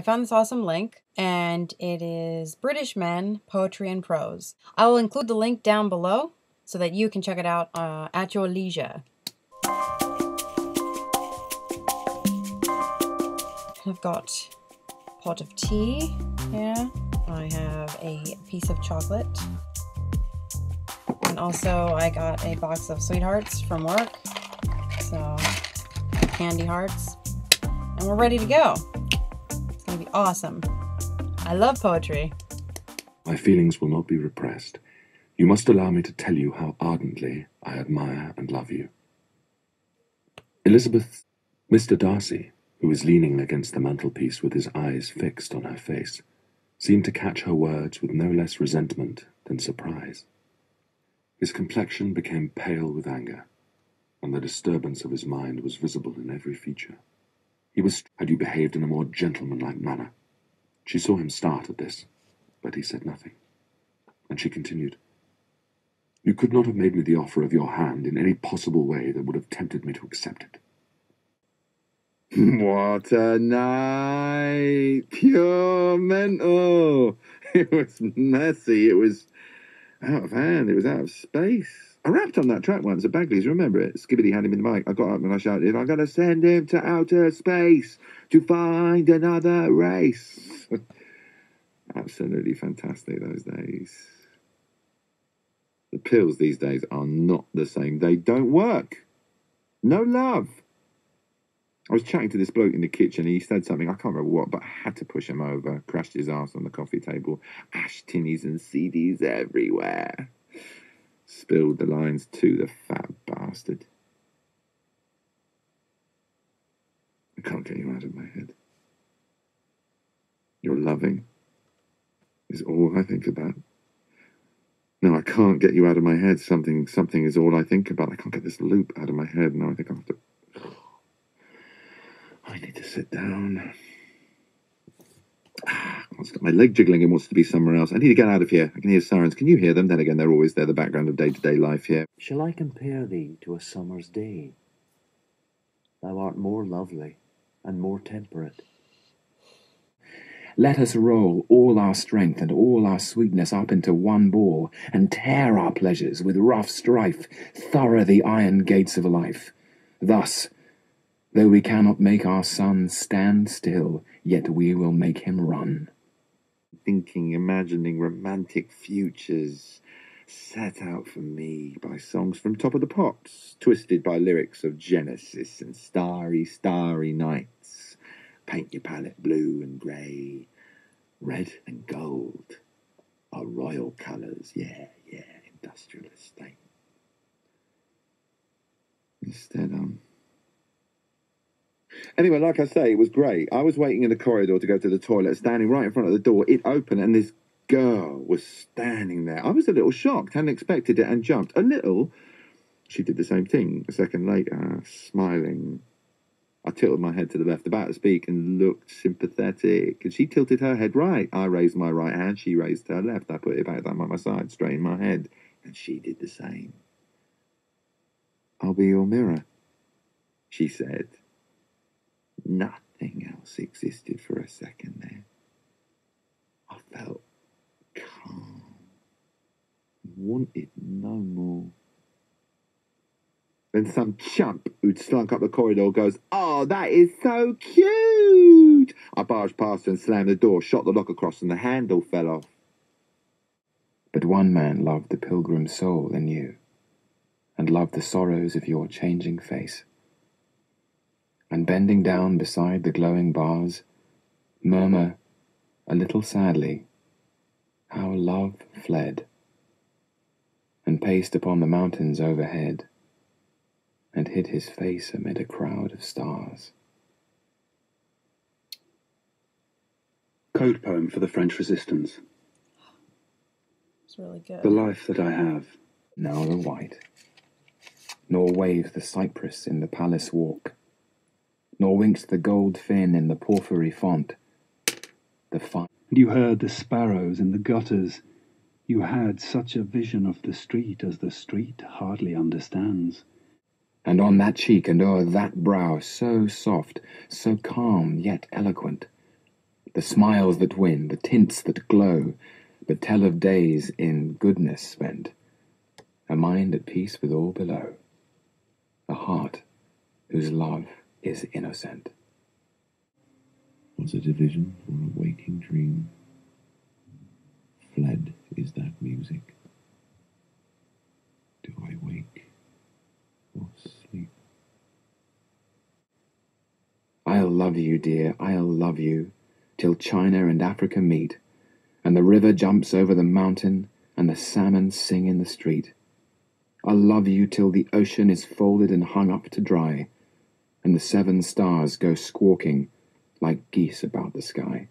I found this awesome link, and it is British Men, Poetry and Prose. I will include the link down below so that you can check it out at your leisure. I've got a pot of tea here. I have a piece of chocolate. And also I got a box of sweethearts from work. So, candy hearts. And we're ready to go. It's gonna be awesome. I love poetry. My feelings will not be repressed. You must allow me to tell you how ardently I admire and love you. Elizabeth, Mr. Darcy, who was leaning against the mantelpiece with his eyes fixed on her face, seemed to catch her words with no less resentment than surprise. His complexion became pale with anger, and the disturbance of his mind was visible in every feature. He was, had you behaved in a more gentlemanlike manner. She saw him start at this, but he said nothing. And she continued, You could not have made me the offer of your hand in any possible way that would have tempted me to accept it. What a night! Pure mental! It was messy, it was out of hand, it was out of space. I rapped on that track once at Bagley's, remember it? Skibbity handed me the mic. I got up and I shouted, I'm gonna send him to outer space to find another race. Absolutely fantastic those days. The pills these days are not the same. They don't work. No love. I was chatting to this bloke in the kitchen and he said something, I can't remember what, but I had to push him over, crashed his ass on the coffee table, ash tinnies and CDs everywhere. Spilled the lines to the fat bastard. I can't get you out of my head. Your loving is all I think about. No, I can't get you out of my head. Something is all I think about. I can't get this loop out of my head. Now I think I have to... I need to sit down. I've got my leg jiggling and wants to be somewhere else. I need to get out of here. I can hear sirens. Can you hear them? Then again, they're always there, the background of day-to-day life here. Shall I compare thee to a summer's day? Thou art more lovely and more temperate. Let us roll all our strength and all our sweetness up into one ball, and tear our pleasures with rough strife, thorough the iron gates of life. Thus, though we cannot make our sun stand still, yet we will make him run. Thinking, imagining romantic futures set out for me by songs from Top of the Pops, twisted by lyrics of Genesis and starry, starry nights. Paint your palette blue and grey, red and gold are royal colours, yeah, industrial estate. Instead, Anyway, like I say, it was great. I was waiting in the corridor to go to the toilet, standing right in front of the door. It opened, and this girl was standing there. I was a little shocked, hadn't expected it, and jumped. A little. She did the same thing a second later, smiling. I tilted my head to the left, about to speak, and looked sympathetic. And she tilted her head right. I raised my right hand. She raised her left. I put it back down by my side, straightened my head, and she did the same. I'll be your mirror, she said. Nothing else existed for a second there. I felt calm, wanted no more. Then some chump who'd slunk up the corridor goes, "Oh, that is so cute!" I barged past her and slammed the door, shot the lock across, and the handle fell off. But one man loved the pilgrim soul in you, and loved the sorrows of your changing face. And bending down beside the glowing bars, murmur, a little sadly, how love fled, and paced upon the mountains overhead, and hid his face amid a crowd of stars. Code poem for the French Resistance. It's really good. The life that I have. Now the white, nor waves the cypress in the palace walk, nor winks the gold fin in the porphyry font. And you heard the sparrows in the gutters. You had such a vision of the street as the street hardly understands. And on that cheek and o'er that brow, so soft, so calm yet eloquent, the the smiles that win, the tints that glow, but tell of days in goodness spent, a mind at peace with all below, a heart whose love is innocent. Was it a vision or a waking dream? Fled is that music. Do I wake or sleep? I'll love you, dear, I'll love you, till China and Africa meet, and the river jumps over the mountain, and the salmon sing in the street. I'll love you till the ocean is folded and hung up to dry, and the 7 stars go squawking like geese about the sky.